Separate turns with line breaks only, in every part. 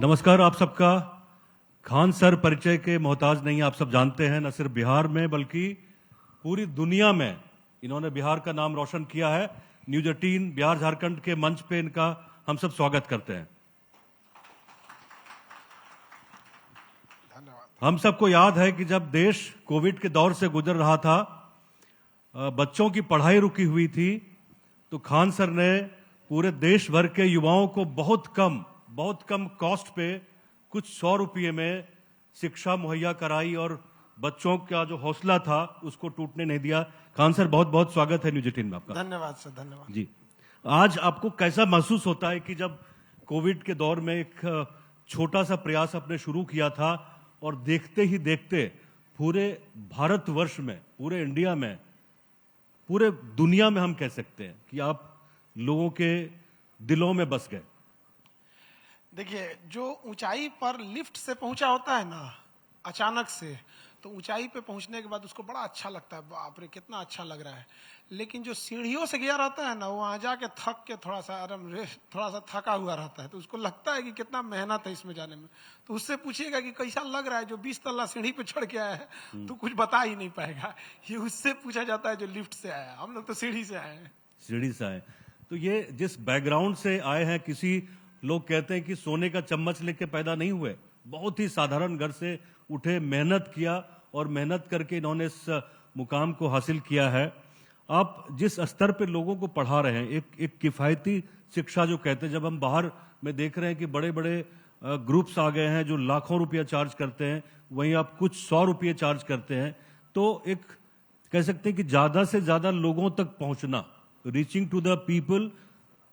नमस्कार आप सबका। खान सर परिचय के मोहताज नहीं, आप सब जानते हैं। न सिर्फ बिहार में बल्कि पूरी दुनिया में इन्होंने बिहार का नाम रोशन किया है। न्यूज 18 बिहार झारखंड के मंच पे इनका हम सब स्वागत करते हैं। हम सबको याद है कि जब देश कोविड के दौर से गुजर रहा था, बच्चों की पढ़ाई रुकी हुई थी, तो खान सर ने पूरे देश भर के युवाओं को बहुत कम कॉस्ट पे कुछ 100 रुपये में शिक्षा मुहैया कराई और बच्चों का जो हौसला था उसको टूटने नहीं दिया। खान सर, बहुत बहुत स्वागत है न्यूज 18 में आपका।
धन्यवाद सर, धन्यवाद
जी। आज आपको कैसा महसूस होता है कि जब कोविड के दौर में एक छोटा सा प्रयास आपने शुरू किया था और देखते ही देखते पूरे भारतवर्ष में, पूरे इंडिया में, पूरे दुनिया में हम कह सकते हैं कि आप लोगों के दिलों में बस गए?
देखिए, जो ऊंचाई पर लिफ्ट से पहुंचा होता है ना अचानक से, तो ऊंचाई पे पहुंचने के बाद उसको बड़ा अच्छा लगता है, बाप रे कितना अच्छा लग रहा है। लेकिन जो सीढ़ियों से गया रहता है ना, वो वहां जाके थक के थोड़ा सा थका हुआ रहता है, तो उसको लगता है कि कितना मेहनत है इसमें जाने में। तो उससे पूछिएगा कि कैसा लग रहा है, जो 20 तल्ला सीढ़ी पे चढ़ के आया है तो कुछ बता ही नहीं पाएगा। ये उससे पूछा जाता है जो लिफ्ट से आया। हम लोग तो सीढ़ी से आए हैं।
सीढ़ी से आए। तो ये जिस बैकग्राउंड से आए हैं, किसी लोग कहते हैं कि सोने का चम्मच लेके पैदा नहीं हुए, बहुत ही साधारण घर से उठे, मेहनत किया और मेहनत करके इन्होंने इस मुकाम को हासिल किया है। आप जिस स्तर पे लोगों को पढ़ा रहे हैं, एक किफायती शिक्षा जो कहते हैं, जब हम बाहर में देख रहे हैं कि बड़े बड़े ग्रुप्स आ गए हैं जो लाखों रुपया चार्ज करते हैं, वहीं आप कुछ 100 रुपये चार्ज करते हैं, तो एक कह सकते हैं कि ज्यादा से ज्यादा लोगों तक पहुंचना, reaching to the people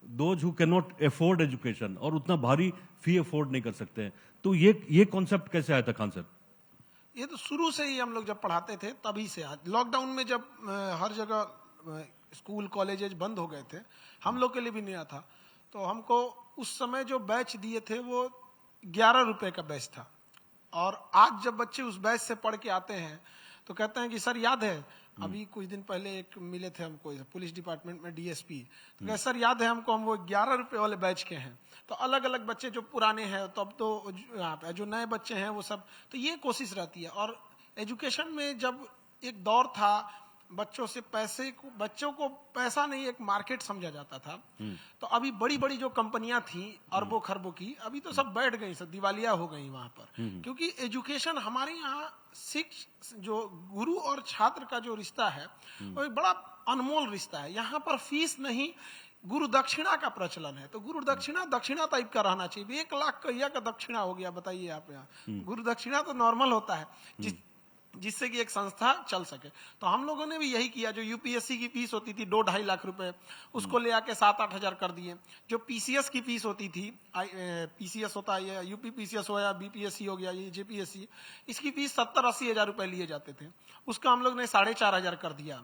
those who can not afford education, और उतना भारी फी अफोर्ड नहीं कर सकते हैं। तो ये कॉन्सेप्ट कैसे आया था खान सर?
ये तो शुरू से ही हम लोग जब पढ़ाते थे तभी से। आज लॉकडाउन में जब हर जगह स्कूल कॉलेजेस बंद हो गए थे, हम लोग के लिए भी नया था, तो हमको उस समय जो बैच दिए थे वो 11 रुपए का बैच था। और आज जब बच्चे उस बैच से पढ़ के आते हैं तो कहते हैं कि सर याद है, अभी कुछ दिन पहले एक मिले थे हमको पुलिस डिपार्टमेंट में डीएसपी, तो कहे सर याद है हमको, हम वो 11 रुपए वाले बैच के हैं। तो अलग अलग बच्चे जो पुराने हैं, तो अब तो जो नए बच्चे हैं वो सब, तो ये कोशिश रहती है। और एजुकेशन में जब एक दौर था, बच्चों को पैसा नहीं एक मार्केट समझा जाता था, तो अभी बड़ी बड़ी जो कंपनियां थी अरबों खरबों की, अभी तो सब बैठ गई, सब दिवालिया हो गई वहां पर। क्योंकि एजुकेशन हमारे यहाँ जो गुरु और छात्र का जो रिश्ता है वो एक बड़ा अनमोल रिश्ता है। यहाँ पर फीस नहीं, गुरु दक्षिणा का प्रचलन है। तो गुरु दक्षिणा टाइप का रहना चाहिए। 1 लाख कहिया का दक्षिणा हो गया, बताइए आप। यहाँ गुरु दक्षिणा तो नॉर्मल होता है जिससे कि एक संस्था चल सके। तो हम लोगों ने भी यही किया। जो यूपीएससी की फीस होती थी 2-2.5 लाख रुपए, उसको ले आके 7-8 हजार कर दिए। जो पीसीएस की फीस होती थी, पीसीएस होता है, यूपी पीसीएस हो या बीपीएससी हो गया, ये जेपीएससी, इसकी फीस 70-80 हजार रुपए लिए जाते थे, उसका हम लोग ने 4.5 हजार कर दिया।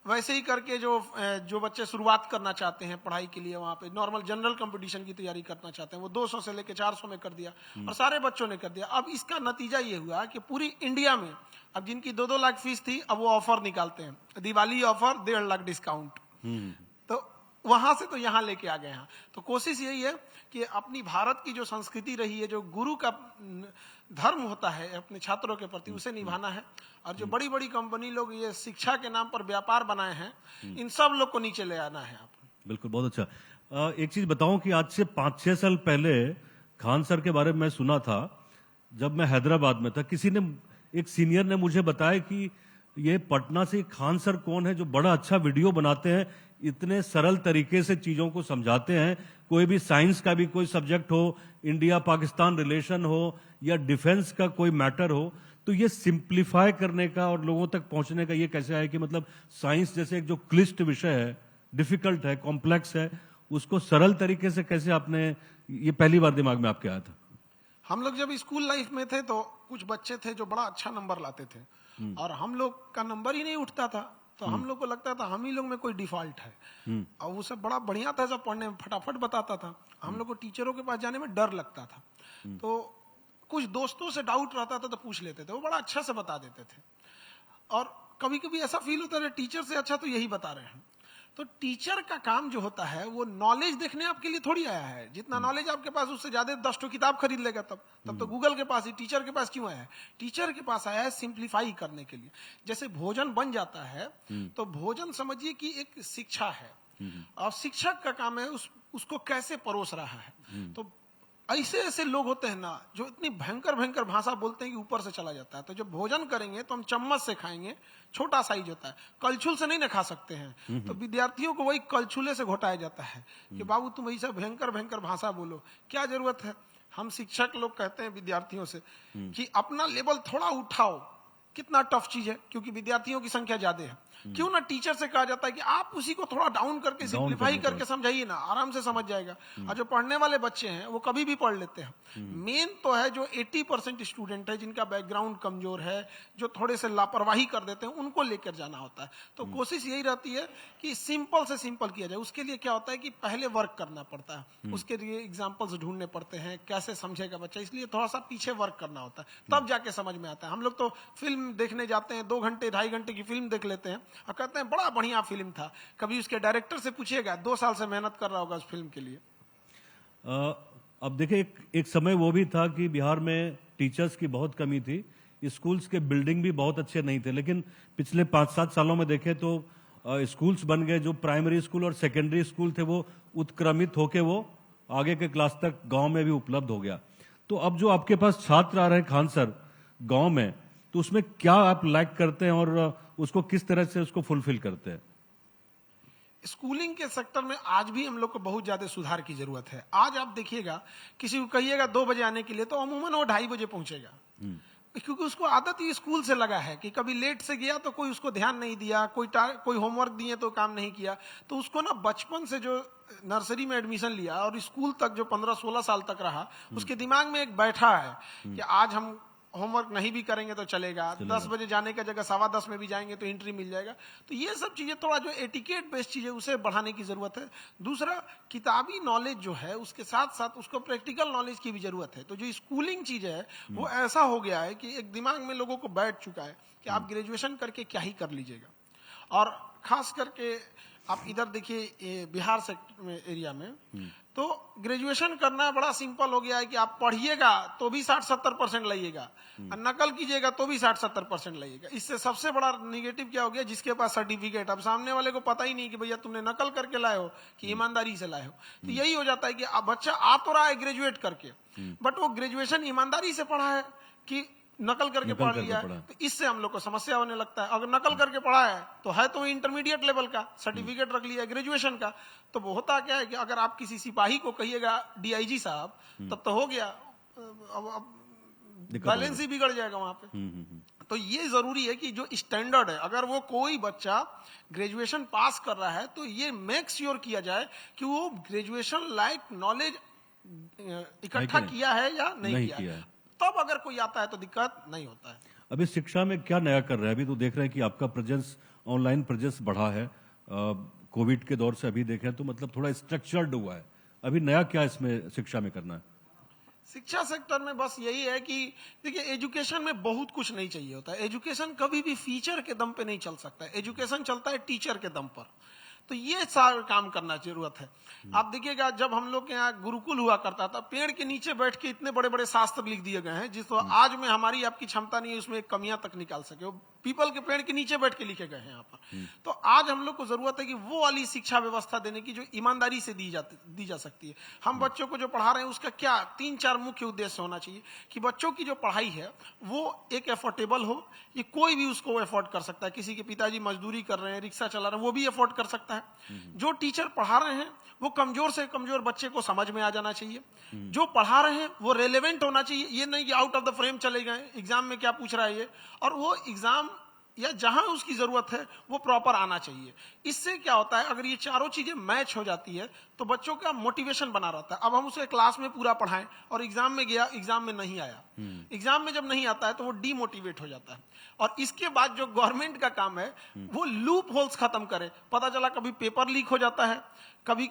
वैसे ही करके जो बच्चे शुरुआत करना चाहते हैं पढ़ाई के लिए, वहां पे नॉर्मल जनरल कंपटीशन की तैयारी करना चाहते हैं, वो 200 से लेके 400 में कर दिया, और सारे बच्चों ने कर दिया। अब इसका नतीजा ये हुआ कि पूरी इंडिया में अब जिनकी 2-2 लाख फीस थी, अब वो ऑफर निकालते हैं, दिवाली ऑफर 1.5 लाख डिस्काउंट। तो वहां से तो यहाँ लेके आ गए हैं। तो कोशिश यही है कि अपनी भारत की जो संस्कृति रही है, जो गुरु का धर्म होता है अपने छात्रों के प्रति, उसे निभाना है। और जो बड़ी बड़ी कंपनी लोग ये शिक्षा के नाम पर व्यापार बनाए हैं, इन सब लोग को नीचे ले आना है आप।
बिल्कुल, बहुत अच्छा। एक चीज बताऊं कि आज से 5-6 साल पहले खान सर के बारे में मैं सुना था, जब मैं हैदराबाद में था। किसी ने, एक सीनियर ने मुझे बताया कि ये पटना से खान सर कौन है जो बड़ा अच्छा वीडियो बनाते हैं, इतने सरल तरीके से चीजों को समझाते हैं। कोई भी साइंस का भी कोई सब्जेक्ट हो, इंडिया पाकिस्तान रिलेशन हो या डिफेंस का कोई मैटर हो, तो ये सिंप्लीफाई करने का और लोगों तक पहुंचने का ये कैसे है कि मतलब साइंस जैसे एक जो क्लिष्ट विषय है, डिफिकल्ट है, कॉम्प्लेक्स है, उसको सरल तरीके से कैसे आपने, ये पहली बार दिमाग में आपके आया था?
हम लोग जब स्कूल लाइफ में थे तो कुछ बच्चे थे जो बड़ा अच्छा नंबर लाते थे, और हम लोग का नंबर ही नहीं उठता था, तो हम लोग को लगता था हम ही लोग में कोई डिफॉल्ट है। और वो सब बड़ा बढ़िया था, सब पढ़ने में फटाफट बताता था। हम लोग को टीचरों के पास जाने में डर लगता था, तो कुछ दोस्तों से डाउट रहता था तो पूछ लेते थे, वो बड़ा अच्छा से बता देते थे। और कभी कभी ऐसा फील होता है टीचर से अच्छा तो यही बता रहे हैं। तो टीचर का काम जो होता है वो नॉलेज देखने आपके लिए थोड़ी आया है। जितना नॉलेज आपके पास उससे ज्यादा 10 ठो किताब खरीद लेगा तब तो गूगल के पास ही, टीचर के पास क्यों आया है? टीचर के पास आया है सिंप्लीफाई करने के लिए। जैसे भोजन बन जाता है तो भोजन समझिए कि एक शिक्षा है और शिक्षक का काम है उसको कैसे परोस रहा है। तो ऐसे ऐसे लोग होते हैं ना जो इतनी भयंकर भयंकर भाषा बोलते हैं कि ऊपर से चला जाता है। तो जब भोजन करेंगे तो हम चम्मच से खाएंगे, छोटा साइज होता है, कलछुल से नहीं ना खा सकते हैं। तो विद्यार्थियों को वही कलछुले से घोटाया जाता है कि बाबू तुम ऐसा भयंकर भयंकर भाषा बोलो, क्या जरूरत है? हम शिक्षक लोग कहते हैं विद्यार्थियों से कि अपना लेवल थोड़ा उठाओ। कितना टफ चीज है, क्योंकि विद्यार्थियों की संख्या ज्यादा है। क्यों ना टीचर से कहा जाता है कि आप उसी को थोड़ा डाउन करके सिंप्लीफाई करके समझाइए ना, आराम से समझ जाएगा। और जो पढ़ने वाले बच्चे हैं वो कभी भी पढ़ लेते हैं। मेन तो है जो 80% स्टूडेंट है जिनका बैकग्राउंड कमजोर है, जो थोड़े से लापरवाही कर देते हैं, उनको लेकर जाना होता है। तो कोशिश यही रहती है कि सिंपल से सिंपल किया जाए। उसके लिए क्या होता है कि पहले वर्क करना पड़ता है, उसके लिए एग्जाम्पल्स ढूंढने पड़ते हैं, कैसे समझेगा बच्चा, इसलिए थोड़ा सा पीछे वर्क करना होता है, तब जाके समझ में आता है। हम लोग तो फिल्म देखने जाते हैं, 2 घंटे 2.5 घंटे की फिल्म देख लेते हैं और कहते हैं बड़ा बढ़िया फिल्म था। कभी उसके डायरेक्टर से पूछिएगा, 2 साल से मेहनत कर रहा होगा उस फिल्म के लिए।
अब देखिए एक समय वो भी था कि बिहार में टीचर्स की बहुत कमी थी, स्कूल्स के बिल्डिंग भी बहुत अच्छे नहीं थे, लेकिन पिछले 5-7 सालों में देखें तो स्कूल्स बन गए। जो प्राइमरी स्कूल और सेकेंडरी स्कूल थे वो उत्क्रमित होके वो आगे के क्लास तक गांव में भी उपलब्ध हो गया। तो अब जो आपके पास छात्र आ रहे हैं खान सर गांव में, तो उसमें क्या आप लाइक करते हैं और उसको किस तरह से उसको फुलफिल करते हैं?
स्कूलिंग के सेक्टर में आज भी हम लोग को बहुत ज्यादा सुधार की जरूरत है। आज आप देखिएगा, किसी को कहिएगा 2 बजे आने के लिए तो अमूमन वो 2:30 बजे पहुंचेगा, क्योंकि उसको आदत ही स्कूल से लगा है कि कभी लेट से गया तो कोई उसको ध्यान नहीं दिया, कोई होमवर्क दिए तो काम नहीं किया। तो उसको ना बचपन से जो नर्सरी में एडमिशन लिया और स्कूल तक जो 15-16 साल तक रहा, उसके दिमाग में एक बैठा है कि आज हम होमवर्क नहीं भी करेंगे तो चलेगा, 10 बजे जाने का जगह 10:15 में भी जाएंगे तो एंट्री मिल जाएगा। तो ये सब चीजें थोड़ा जो एटिकेट बेस्ड चीजें उसे बढ़ाने की जरूरत है। दूसरा, किताबी नॉलेज जो है उसके साथ साथ उसको प्रैक्टिकल नॉलेज की भी जरूरत है। तो जो स्कूलिंग चीज है वो ऐसा हो गया है कि एक दिमाग में लोगों को बैठ चुका है कि आप ग्रेजुएशन करके क्या ही कर लीजिएगा। और खास करके आप इधर देखिए बिहार सेक्टर में एरिया में तो ग्रेजुएशन करना बड़ा सिंपल हो गया है कि आप पढ़िएगा तो भी 60-70% लाइएगा और नकल कीजिएगा तो भी 60-70% लाइएगा। इससे सबसे बड़ा निगेटिव क्या हो गया, जिसके पास सर्टिफिकेट, अब सामने वाले को पता ही नहीं कि भैया तुमने नकल करके लाए हो कि ईमानदारी से लाए हो। तो यही हो जाता है कि अब बच्चा आ तो रहा है ग्रेजुएट करके, बट वो ग्रेजुएशन ईमानदारी से पढ़ा है कि नकल करके पढ़ लिया है। तो इससे हम लोग को समस्या होने लगता है। अगर नकल करके पढ़ा है तो इंटरमीडिएट लेवल का सर्टिफिकेट रख लिया है ग्रेजुएशन का। तो वो होता क्या है कि अगर आप किसी सिपाही को कहिएगा डीआईजी साहब, तब तो हो गया, अब बैलेंस ही बिगड़ जाएगा वहां पे। तो ये जरूरी है कि जो स्टैंडर्ड है, अगर वो कोई बच्चा ग्रेजुएशन पास कर रहा है तो ये मेक श्योर किया जाए कि वो ग्रेजुएशन लाइक नॉलेज इकट्ठा किया है या नहीं किया है। तब अगर कोई आता है तो दिक्कत नहीं होता है।
अभी शिक्षा में क्या नया कर रहे हैं? अभी तो देख रहे हैं कि आपका प्रेजेंस, ऑनलाइन प्रेजेंस बढ़ा है कोविड के दौर से। अभी देखें तो मतलब थोड़ा स्ट्रक्चर्ड हुआ है। अभी नया क्या इसमें शिक्षा में करना है?
शिक्षा सेक्टर में बस यही है कि देखिए, एजुकेशन में बहुत कुछ नहीं चाहिए होता है। एजुकेशन कभी भी फीचर के दम पे नहीं चल सकता है, एजुकेशन चलता है टीचर के दम पर। तो ये सारा काम करना जरूरत है। आप देखिएगा, जब हम लोग के यहाँ गुरुकुल हुआ करता था, पेड़ के नीचे बैठ के इतने बड़े बड़े शास्त्र लिख दिए गए हैं जिसको आज में हमारी आपकी क्षमता नहीं है उसमें कमियां तक निकाल सके। वो पीपल के पेड़ के नीचे बैठ के लिखे गए हैं यहाँ पर। तो आज हम लोग को जरूरत है कि वो वाली शिक्षा व्यवस्था देने की जो ईमानदारी से दी जा सकती है। हम बच्चों को जो पढ़ा रहे हैं उसका क्या 3-4 मुख्य उद्देश्य होना चाहिए कि बच्चों की जो पढ़ाई है वो एक एफोर्डेबल हो, ये कोई भी उसको एफोर्ड कर सकता है। किसी के पिताजी मजदूरी कर रहे हैं, रिक्शा चला रहे हैं, वो भी एफोर्ड कर सकता है। जो टीचर पढ़ा रहे हैं वो कमजोर से कमजोर बच्चे को समझ में आ जाना चाहिए। जो पढ़ा रहे हैं वो रेलेवेंट होना चाहिए, ये नहीं कि आउट ऑफ द फ्रेम चले गए, एग्जाम में क्या पूछ रहा है ये, और वो एग्जाम या जहां उसकी जरूरत है वो प्रॉपर आना चाहिए। इससे क्या होता है, अगर ये चारों चीजें मैच हो जाती है तो बच्चों का मोटिवेशन बना रहता है। अब हम उसे क्लास में पूरा पढ़ाएं और एग्जाम में गया, एग्जाम में नहीं आया, एग्जाम में जब नहीं आता है तो वो डीमोटिवेट हो जाता है। और इसके बाद जो गवर्नमेंट का काम है वो लूप होल्स खत्म करे। पता चला कभी पेपर लीक हो जाता है, कभी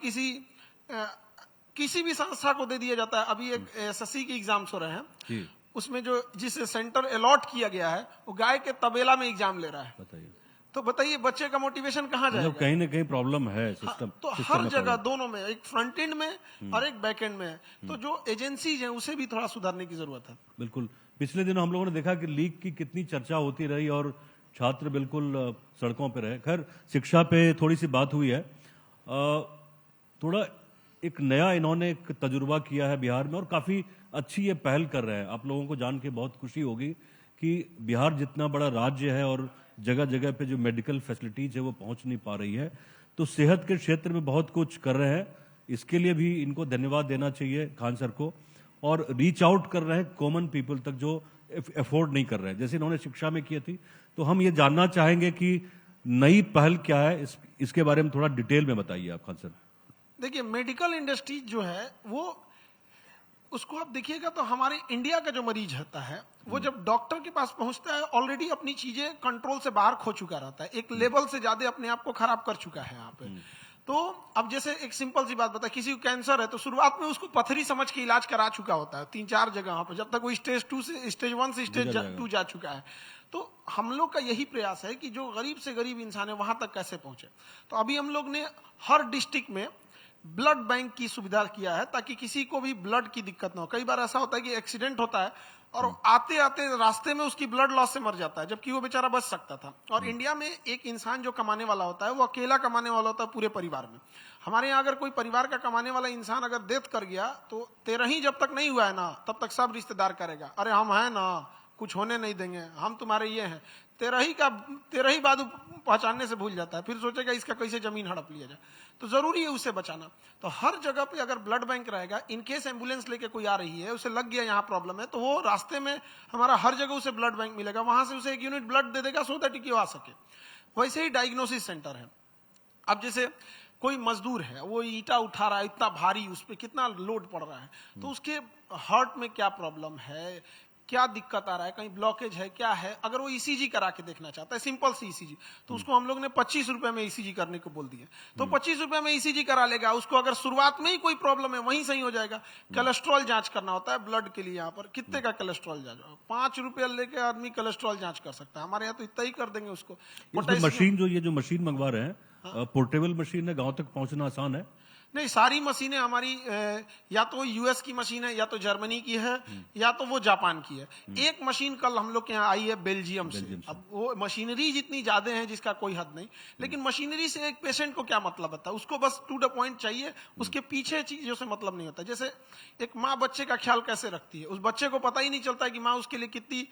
किसी भी संस्था को दे दिया जाता है। अभी एक एसएससी के एग्जाम्स हो रहे हैं, उसमें जो जिस सेंटर अलॉट किया गया है वो गाय के तबेला में एग्जाम ले रहा है।
बताइए।
तो बताइए बच्चे का मोटिवेशन कहाँ
मतलब
जाएगा?
कहीं ना कहीं प्रॉब्लम है सिस्टम
तो
सिस्टम
हर
में
जगह
प्रॉब्लम।
दोनों में, एक फ्रंट एंड में और एक बैक एंड में है। तो जो एजेंसीज हैं उसे भी थोड़ा सुधारने की जरूरत है।
बिल्कुल। पिछले दिनों हम लोगों ने देखा कि लीक की कितनी चर्चा होती रही और छात्र बिल्कुल सड़कों पर रहे। खैर, शिक्षा पे थोड़ी सी बात हुई है। थोड़ा एक नया इन्होंने एक तजुर्बा किया है बिहार में और काफी अच्छी ये पहल कर रहे हैं। आप लोगों को जान के बहुत खुशी होगी कि बिहार जितना बड़ा राज्य है और जगह जगह पे जो मेडिकल फैसिलिटीज है वो पहुंच नहीं पा रही है, तो सेहत के क्षेत्र में बहुत कुछ कर रहे हैं। इसके लिए भी इनको धन्यवाद देना चाहिए खान सर को। और रीच आउट कर रहे हैं कॉमन पीपल तक जो अफोर्ड नहीं कर रहे हैं, जैसे इन्होंने शिक्षा में की थी। तो हम ये जानना चाहेंगे कि नई पहल क्या है, इसके बारे में थोड़ा डिटेल में बताइए आप खान सर।
देखिए मेडिकल इंडस्ट्री जो है वो, उसको आप देखिएगा तो हमारे इंडिया का जो मरीज होता है वो जब डॉक्टर के पास पहुंचता है ऑलरेडी अपनी चीजें कंट्रोल से बाहर खो चुका रहता है, एक लेवल से ज्यादा अपने आप को खराब कर चुका है यहाँ पे। तो अब जैसे एक सिंपल सी बात बता, किसी को कैंसर है तो शुरुआत में उसको पथरी समझ के इलाज करा चुका होता है 3-4 जगह पे, जब तक वो स्टेज 2 से स्टेज 1 से स्टेज 2 जा चुका है। तो हम लोग का यही प्रयास है कि जो गरीब से गरीब इंसान है वहां तक कैसे पहुंचे। तो अभी हम लोग ने हर डिस्ट्रिक्ट में ब्लड बैंक की सुविधा किया है ताकि किसी को भी ब्लड की दिक्कत ना हो। कई बार ऐसा होता है कि एक्सीडेंट होता है और आते आते रास्ते में उसकी ब्लड लॉस से मर जाता है, जबकि वो बेचारा बच सकता था। और इंडिया में एक इंसान जो कमाने वाला होता है वो अकेला कमाने वाला होता है पूरे परिवार में। हमारे यहाँ अगर कोई परिवार का कमाने वाला इंसान अगर डेथ कर गया तो 13 ही जब तक नहीं हुआ है ना तब तक सब रिश्तेदार करेगा, अरे हम हैं ना, कुछ होने नहीं देंगे, हम तुम्हारे ये हैं। 13 ही बाद पहचानने से भूल जाता है, फिर सोचेगा इसका कैसे जमीन हड़प लिया जाए। तो जरूरी है उसे बचाना। तो हर जगह पे अगर ब्लड बैंक रहेगा, इनकेस एम्बुलेंस लेके कोई आ रही है, उसे लग गया यहाँ प्रॉब्लम है, तो वो रास्ते में हमारा हर जगह उसे ब्लड बैंक मिलेगा, वहां से उसे 1 यूनिट ब्लड दे देगा सो दैट कि वो आ सके। वैसे ही डायग्नोसिस सेंटर है। अब जैसे कोई मजदूर है वो ईटा उठा रहा है, इतना भारी, उस पर कितना लोड पड़ रहा है, तो उसके हार्ट में क्या प्रॉब्लम है, क्या दिक्कत आ रहा है, कहीं ब्लॉकेज है, क्या है, अगर वो ईसीजी करा के देखना चाहता है, सिंपल सी ईसीजी, तो उसको हम लोग ने 25 रुपए में ईसीजी करने को बोल दिया। तो 25 रुपए में ईसीजी करा लेगा। उसको अगर शुरुआत में ही कोई प्रॉब्लम है वहीं सही हो जाएगा। कोलेस्ट्रॉल जांच करना होता है ब्लड के लिए, यहाँ पर कितने का कोलेस्ट्रॉल जांच, 5 रुपया लेके आदमी कोलेस्ट्रॉल जांच कर सकता है। हमारे यहाँ तो इतना ही कर देंगे उसको।
मशीन ये जो मशीन मंगवा रहे हैं, पोर्टेबल मशीन है, गांव तक पहुंचना आसान है?
नहीं, सारी मशीनें हमारी या तो यूएस की मशीन है, या तो जर्मनी की है, या तो वो जापान की है। एक मशीन कल हम लोग के यहाँ आई है बेल्जियम से। अब वो मशीनरी जितनी ज्यादा है जिसका कोई हद नहीं, लेकिन मशीनरी से एक पेशेंट को क्या मतलब होता है, उसको बस टू द पॉइंट चाहिए, उसके पीछे चीजों से मतलब नहीं होता। जैसे एक माँ बच्चे का ख्याल कैसे रखती है, उस बच्चे को पता ही नहीं चलता है कि माँ उसके लिए कितनी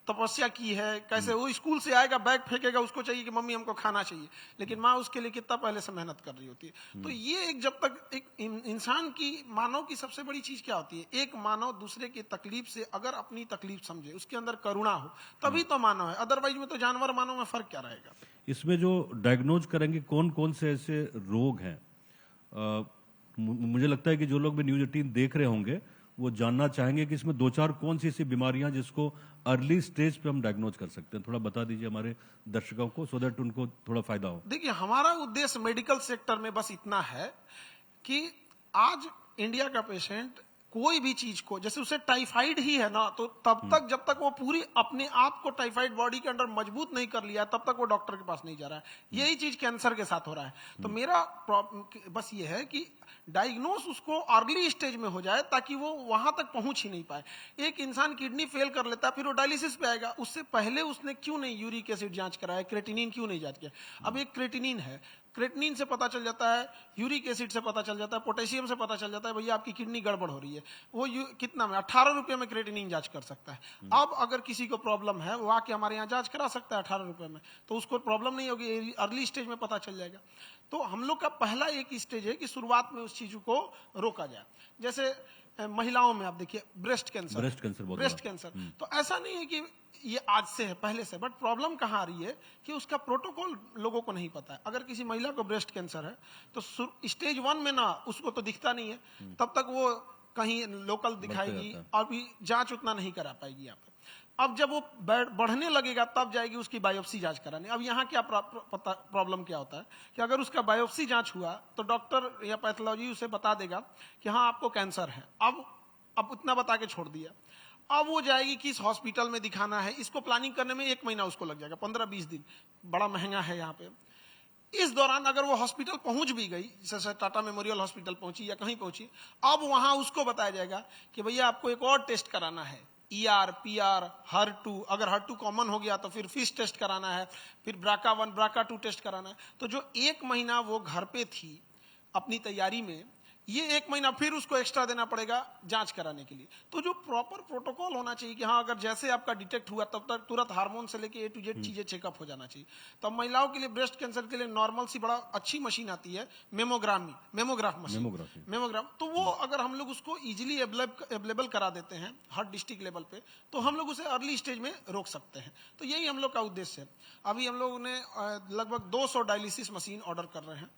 तपस्या की है, कैसे वो स्कूल से आएगा बैग फेंकेगा, उसको चाहिए कि मम्मी हमको खाना चाहिए, लेकिन माँ उसके लिए कितना पहले से मेहनत कर रही होती है। तो ये एक, जब तक एक इंसान की, मानव की सबसे बड़ी चीज क्या होती है, एक मानव दूसरे की तकलीफ से अगर अपनी तकलीफ समझे, उसके अंदर करुणा हो, तभी तो मानव है। अदरवाइज में तो जानवर मानव में फर्क क्या रहेगा।
इसमें जो डायग्नोज करेंगे कौन कौन से ऐसे रोग हैं, मुझे लगता है कि जो लोग भी न्यूज 18 देख रहे होंगे वो जानना चाहेंगे कि इसमें 2-4 कौन सी ऐसी बीमारियां जिसको अर्ली स्टेज पे हम डायग्नोज कर सकते हैं। थोड़ा बता दीजिए हमारे दर्शकों को, सो दैट उनको थोड़ा फायदा हो।
देखिए हमारा उद्देश्य मेडिकल सेक्टर में बस इतना है कि आज इंडिया का पेशेंट कोई भी चीज को, जैसे उसे टाइफाइड ही है ना, तो तब तक जब तक वो पूरी अपने आप को टाइफाइड बॉडी के अंदर मजबूत नहीं कर लिया, तब तक वो डॉक्टर के पास नहीं जा रहा है। यही चीज कैंसर के साथ हो रहा है। तो मेरा बस ये है कि डायग्नोस उसको अर्ली स्टेज में हो जाए ताकि वो वहां तक पहुंच ही नहीं पाए। एक इंसान किडनी फेल कर लेता है, फिर वो डायलिसिस पे आएगा, उससे पहले उसने क्यों नहीं यूरिक एसिड जांच कराया, क्रेटिनिन क्यों नहीं जांच किया। अब एक क्रेटिनिन है, क्रेटिनिन से पता चल जाता है, यूरिक एसिड से पता चल जाता है, पोटेशियम से पता चल जाता है, भैया आपकी किडनी गड़बड़ हो रही है। वो कितना में 18 रुपए में क्रेटिनिन जांच कर सकता है। अब अगर किसी को प्रॉब्लम है वो आके हमारे यहाँ जांच करा सकता है 18 रुपए में, तो उसको प्रॉब्लम नहीं होगी, अर्ली स्टेज में पता चल जाएगा। तो हम लोग का पहला एक स्टेज है कि शुरुआत में उस चीज को रोका जाए। जैसे महिलाओं में आप देखिए ब्रेस्ट कैंसर, तो ऐसा नहीं है कि ये आज से है, पहले से, बट प्रॉब्लम कहाँ आ रही है कि उसका प्रोटोकॉल लोगों को नहीं पता है। अगर किसी महिला को ब्रेस्ट कैंसर है तो स्टेज 1 में ना उसको तो दिखता नहीं है, तब तक वो कहीं लोकल दिखाएगी और भी जांच उतना नहीं करा पाएगी यहाँ पर। अब जब वो बढ़ने लगेगा तब जाएगी उसकी बायोप्सी जांच कराने। अब यहाँ क्या प्रॉब्लम क्या होता है कि अगर उसका बायोप्सी जांच हुआ तो डॉक्टर या पैथोलॉजी उसे बता देगा कि हाँ आपको कैंसर है। अब उतना बता के छोड़ दिया। अब वो जाएगी किस हॉस्पिटल में दिखाना है, इसको प्लानिंग करने में 1 महीना उसको लग जाएगा, 15-20 दिन, बड़ा महंगा है यहाँ पे। इस दौरान अगर वो हॉस्पिटल पहुंच भी गई, जैसे टाटा मेमोरियल हॉस्पिटल पहुंची या कहीं पहुंची, अब वहां उसको बताया जाएगा कि भैया आपको एक और टेस्ट कराना है, ER, PR, HER2, अगर HER2 कॉमन हो गया तो फिर फिश टेस्ट कराना है, फिर BRCA1, BRCA2 टेस्ट कराना है। तो जो 1 महीना वो घर पे थी अपनी तैयारी में, ये 1 महीना फिर उसको एक्स्ट्रा देना पड़ेगा जांच कराने के लिए। तो जो प्रॉपर प्रोटोकॉल होना चाहिए कि हाँ, अगर जैसे आपका डिटेक्ट हुआ तब तक तुरंत हार्मोन से लेके A to Z चीजें चेकअप हो जाना चाहिए। तो महिलाओं के लिए ब्रेस्ट कैंसर के लिए नॉर्मल सी बड़ा अच्छी मशीन आती है, मेमोग्राफ मशीन, मेमोग्राफ। तो वो अगर हम लोग उसको इजिली अवेलेबल करा देते हैं हर डिस्ट्रिक्ट लेवल पे, तो हम लोग उसे अर्ली स्टेज में रोक सकते हैं। तो यही हम लोग का उद्देश्य है। अभी हम लोग ने लगभग 200 डायलिसिस मशीन ऑर्डर कर रहे हैं,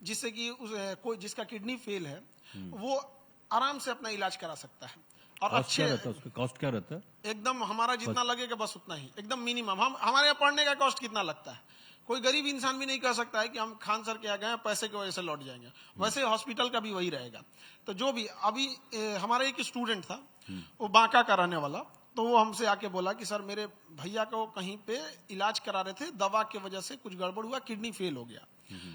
जिससे कि कोई जिसका किडनी फेल है वो आराम से अपना इलाज करा सकता है। और अच्छे
उसका कॉस्ट क्या रहता है?
एकदम हमारा जितना लगेगा बस उतना ही, एकदम मिनिमम। हम हमारे यहाँ पढ़ने का कॉस्ट कितना लगता है, कोई गरीब इंसान भी नहीं कह सकता है कि हम खान सर के यहाँ गए पैसे की वजह से लौट जाएंगे। वैसे हॉस्पिटल का भी वही रहेगा। तो जो भी अभी हमारा एक स्टूडेंट था, वो बांका का रहने वाला, तो वो हमसे आके बोला कि सर मेरे भैया को कहीं पे इलाज करा रहे थे, दवा की वजह से कुछ गड़बड़ हुआ, किडनी फेल हो गया।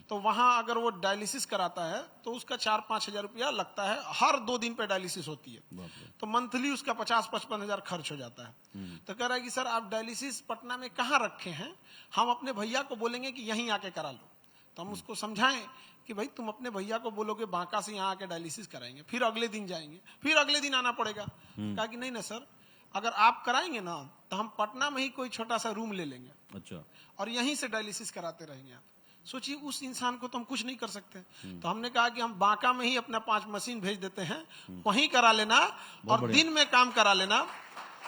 तो वहां अगर वो डायलिसिस कराता है तो उसका 4-5 हजार रुपया लगता है, हर 2 दिन पे डायलिसिस होती है, तो मंथली उसका 50-55 हजार खर्च हो जाता है। तो कह रहा है कि सर आप डायलिसिस पटना में कहाँ रखे हैं, हम अपने भैया को बोलेंगे कि यहीं आके करा लो। तो हम उसको समझाएं कि भाई तुम अपने भैया को बोलोगे बांका से यहाँ आके डायलिसिस कराएंगे, फिर अगले दिन जाएंगे, फिर अगले दिन आना पड़ेगा। कहा कि नहीं ना सर, अगर आप कराएंगे ना तो हम पटना में ही कोई छोटा सा रूम ले लेंगे, अच्छा, और यहीं से डायलिसिस कराते रहेंगे आप। सोचिए उस इंसान को तो हम कुछ नहीं कर सकते। तो हमने कहा कि हम बांका में ही अपना 5 मशीन भेज देते हैं, वहीं करा लेना और दिन में काम करा लेना।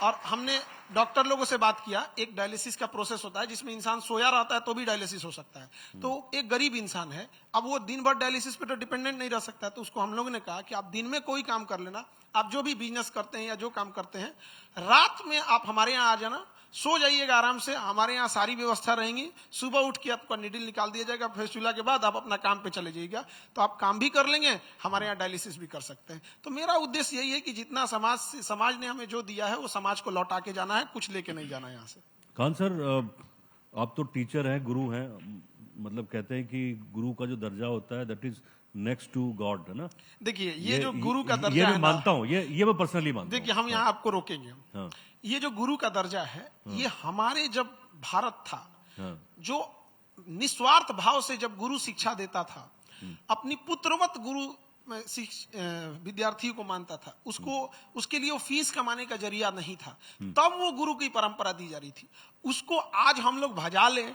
और हमने डॉक्टर लोगों से बात किया, एक डायलिसिस का प्रोसेस होता है जिसमें इंसान सोया रहता है तो भी डायलिसिस हो सकता है। तो एक गरीब इंसान है, अब वो दिन भर डायलिसिस पे तो डिपेंडेंट नहीं रह सकता है। तो उसको हम लोगों ने कहा कि आप दिन में कोई काम कर लेना, आप जो भी बिजनेस करते हैं या जो काम करते हैं, रात में आप हमारे यहाँ आ जाना, सो जाइएगा आराम से, हमारे यहाँ सारी व्यवस्था रहेंगी। सुबह उठ के आपका निडिल निकाल दिया जाएगा, फैसुला के बाद आप अपना काम पे चले जाइएगा, तो आप काम भी कर लेंगे, हमारे यहाँ डायलिसिस भी कर सकते हैं। तो मेरा उद्देश्य यही है कि जितना समाज ने हमें जो दिया है वो समाज को लौटा के जाना है, कुछ लेके नहीं जाना है यहाँ से।
खान सर, आप तो टीचर हैं, गुरु हैं, मतलब कहते हैं कि गुरु का जो दर्जा होता है that is next to God, है ना?
देखिए ये जो गुरु का दर्जा
ये
है,
मैं मानता हूँ, ये मैं पर्सनली मानता हूँ।
देखिए हम यहाँ आपको रोकेंगे। हाँ। ये जो गुरु का दर्जा है, ये हमारे जब भारत था, जो निस्वार्थ भाव से जब गुरु शिक्षा देता था, अपनी पुत्रवत गुरु विद्यार्थियों को मानता था, उसको उसके लिए वो फीस कमाने का जरिया नहीं था, तब वो गुरु की परंपरा दी जा रही थी। उसको आज हम लोग भजा लें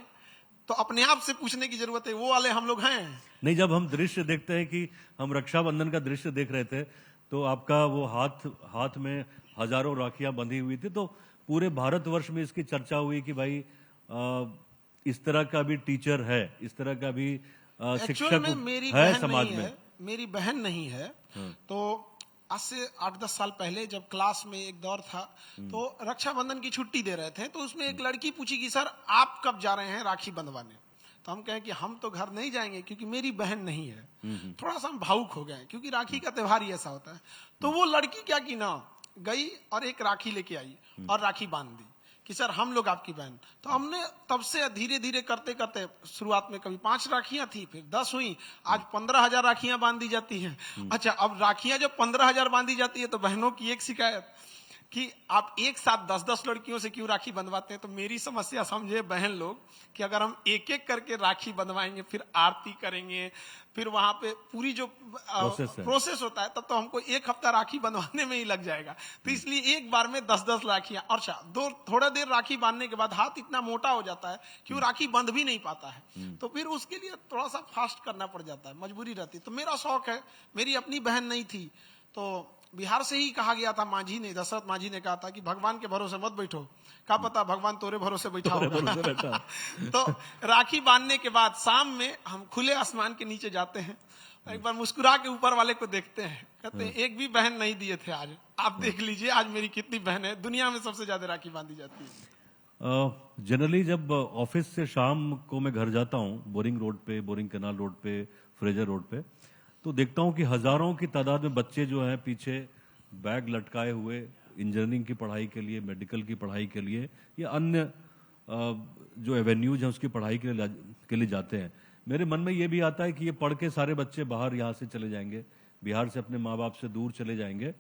तो अपने आप से पूछने की जरूरत है, वो वाले हम लोग हैं
नहीं। जब हम दृश्य देखते हैं कि हम रक्षाबंधन का दृश्य देख रहे थे, तो आपका वो हाथ में हजारों राखियां बंधी हुई थी, तो पूरे भारतवर्ष में इसकी चर्चा हुई कि भाई इस तरह का भी टीचर है, इस तरह का भी शिक्षक है समाज में।
मेरी बहन नहीं है। तो आज से 8-10 साल पहले जब क्लास में एक दौर था, तो रक्षाबंधन की छुट्टी दे रहे थे, तो उसमें एक लड़की पूछी कि सर आप कब जा रहे हैं राखी बंधवाने? तो हम कहें कि हम तो घर नहीं जाएंगे क्योंकि मेरी बहन नहीं है। थोड़ा सा हम भावुक हो गए क्योंकि राखी का त्योहार ही ऐसा होता है। तो वो लड़की क्या की ना, गई और एक राखी लेके आई और राखी बांध दी कि सर हम लोग आपकी बहन। तो हमने तब से धीरे धीरे करते करते, शुरुआत में कभी 5 राखियां थी, फिर 10 हुई, आज 15,000 राखियां बांध दी जाती हैं। अच्छा, अब राखियां जब 15,000 बांधी जाती है तो बहनों की एक शिकायत कि आप एक साथ 10-10 लड़कियों से क्यों राखी बंधवाते हैं? तो मेरी समस्या समझे बहन लोग कि अगर हम एक एक करके राखी बंधवाएंगे, फिर आरती करेंगे, फिर वहां पे पूरी जो प्रोसेस होता है, तब तो हमको 1 हफ्ता राखी बंधवाने में ही लग जाएगा। तो इसलिए एक बार में 10-10 राखियां, और थोड़ा देर राखी बांधने के बाद हाथ इतना मोटा हो जाता है कि वो राखी बंध भी नहीं पाता है। तो फिर उसके लिए थोड़ा सा फास्ट करना पड़ जाता है, मजबूरी रहती है। तो मेरा शौक है, मेरी अपनी बहन नहीं थी, तो बिहार से ही कहा गया था, मांझी ने, दशरथ मांझी ने कहा था कि भगवान के भरोसे मत बैठो, क्या पता भगवान तोरे भरोसे बैठा होगा। तो राखी बांधने के बाद शाम में हम खुले आसमान के नीचे जाते हैं, एक बार मुस्कुरा के ऊपर वाले को देखते हैं, कहते हैं एक भी बहन नहीं दिए थे आज, आप देख लीजिए आज मेरी कितनी बहन है। दुनिया में सबसे ज्यादा राखी बांधी जाती है।
जनरली जब ऑफिस से शाम को मैं घर जाता हूँ, बोरिंग रोड पे, बोरिंग कैनाल रोड पे, फ्रेजर रोड पे, तो देखता हूं कि हजारों की तादाद में बच्चे जो हैं पीछे बैग लटकाए हुए इंजीनियरिंग की पढ़ाई के लिए, मेडिकल की पढ़ाई के लिए या अन्य जो एवेन्यूज हैं उसकी पढ़ाई के लिए जाते हैं। मेरे मन में ये भी आता है कि ये पढ़ के सारे बच्चे बाहर यहाँ से चले जाएंगे, बिहार से अपने माँ बाप से दूर चले जाएंगे,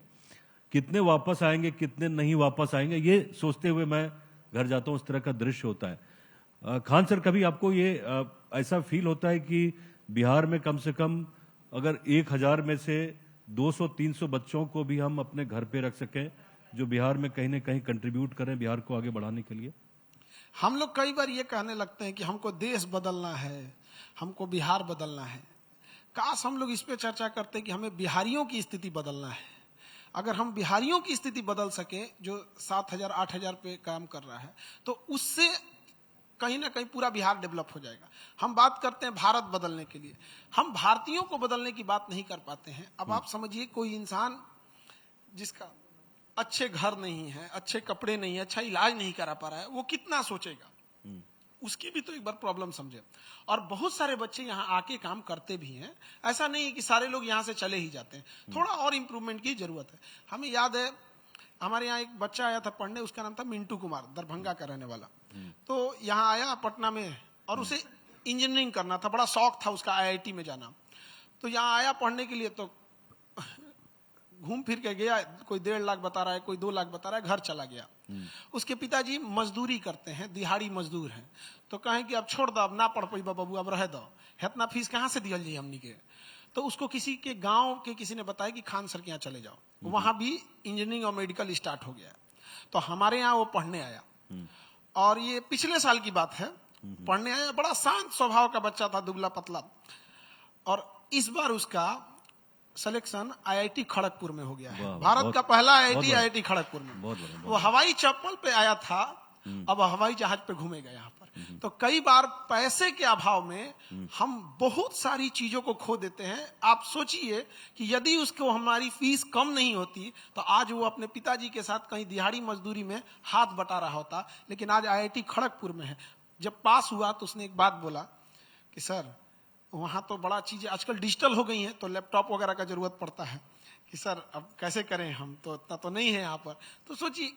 कितने वापस आएंगे कितने नहीं वापस आएंगे, ये सोचते हुए मैं घर जाता हूँ। इस तरह का दृश्य होता है। खान सर, कभी आपको ये ऐसा फील होता है कि बिहार में कम से कम अगर 1000 में से 200-300 बच्चों को भी हम अपने घर पे रख सकें जो बिहार में कहीं ना कहीं कंट्रीब्यूट करें बिहार को आगे बढ़ाने के लिए?
हम लोग कई बार ये कहने लगते हैं कि हमको देश बदलना है, हमको बिहार बदलना है। काश हम लोग इस पे चर्चा करते कि हमें बिहारियों की स्थिति बदलना है। अगर हम बिहारियों की स्थिति बदल सके, जो 7000-8000 पे काम कर रहा है, तो उससे कहीं ना कहीं पूरा बिहार डेवलप हो जाएगा। हम बात करते हैं भारत बदलने के लिए, हम भारतीयों को बदलने की बात नहीं कर पाते हैं। अब आप समझिए, कोई इंसान जिसका अच्छे घर नहीं है, अच्छे कपड़े नहीं है, अच्छा इलाज नहीं करा पा रहा है, वो कितना सोचेगा? उसकी भी तो एक बार प्रॉब्लम समझे। और बहुत सारे बच्चे यहाँ आके काम करते भी हैं, ऐसा नहीं है कि सारे लोग यहाँ से चले ही जाते हैं। थोड़ा और इम्प्रूवमेंट की जरूरत है। हमें याद है, हमारे यहाँ एक बच्चा आया था पढ़ने, उसका नाम था मिंटू कुमार, दरभंगा का रहने वाला। तो यहाँ आया पटना में, और उसे इंजीनियरिंग करना था, बड़ा शौक था उसका IIT में जाना। तो यहाँ आया पढ़ने के लिए, तो घूम फिर के गया, कोई 1.5 लाख बता रहा है, कोई 2 लाख बता रहा है, घर चला गया। उसके पिताजी मजदूरी करते हैं, दिहाड़ी मजदूर हैं। तो कहें कि अब छोड़ दो, अब ना पढ़ पाई बाबू, अब रह दो, इतना फीस कहाँ से दियल जाए हमनी के। तो उसको किसी के गांव के किसी ने बताया कि खान सर के यहाँ चले जाओ, वहां भी इंजीनियरिंग और मेडिकल स्टार्ट हो गया। तो हमारे यहाँ वो पढ़ने आया, और ये पिछले साल की बात है, पढ़ने आया। बड़ा शांत स्वभाव का बच्चा था, दुबला पतला। और इस बार उसका सिलेक्शन IIT खड़गपुर में हो गया है। भारत का पहला IIT खड़गपुर में। वो हवाई चप्पल पे आया था, अब हवाई जहाज पे घूमेगा यहाँ पर। तो कई बार पैसे के अभाव में हम बहुत सारी चीजों को खो देते हैं। आप सोचिए कि यदि उसको हमारी फीस कम नहीं होती, तो आज वो अपने पिताजी के साथ कहीं दिहाड़ी मजदूरी में हाथ बटा रहा होता। लेकिन आज IIT खड़गपुर में है। जब पास हुआ तो उसने एक बात बोला कि सर, वहां तो बड़ा चीजें आजकल डिजिटल हो गई हैं, तो लैपटॉप वगैरह का जरूरत पड़ता है कि सर अब कैसे करें, हम तो इतना तो नहीं है यहाँ पर। तो सोचिए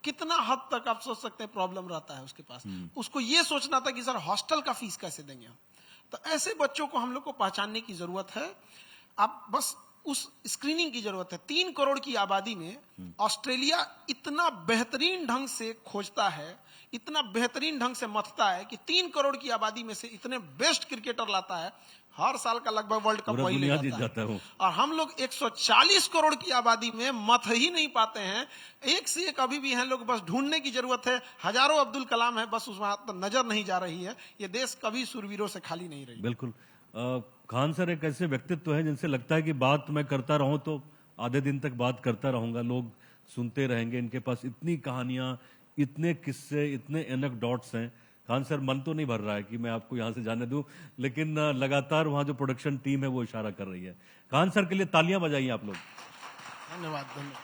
कितना हद तक आप सोच सकते हैं प्रॉब्लम रहता है उसके पास। उसको ये सोचना था कि सर हॉस्टल का फीस कैसे देंगे हम। तो ऐसे बच्चों को हम लोग को पहचानने की जरूरत है। आप बस उस स्क्रीनिंग की जरूरत है। 3 करोड़ की आबादी में ऑस्ट्रेलिया इतना बेहतरीन ढंग से खोजता है, इतना बेहतरीन ढंग से मथता है कि 3 करोड़ की आबादी में से इतने बेस्ट क्रिकेटर लाता है। हर साल का लगभग वर्ल्ड कप वही ले जाता है। और हम लोग 140 करोड़ की आबादी में मथ ही नहीं पाते हैं। एक से एक अभी भी हैं लोग, बस ढूंढने की जरूरत है। हजारों अब्दुल कलाम है, बस उसमें तो नजर नहीं जा रही है। ये देश कभी सूरवीरों से खाली नहीं रही।
बिल्कुल। खान सर एक ऐसे व्यक्तित्व है जिनसे लगता है कि बात मैं करता रहूं तो आधे दिन तक बात करता रहूंगा, लोग सुनते रहेंगे। इनके पास इतनी कहानियां, इतने किस्से, इतने एनेक्डोट्स हैं। खान सर, मन तो नहीं भर रहा है कि मैं आपको यहां से जाने दूं, लेकिन लगातार वहां जो प्रोडक्शन टीम है वो इशारा कर रही है। खान सर के लिए तालियां बजाइए आप लोग।
धन्यवाद।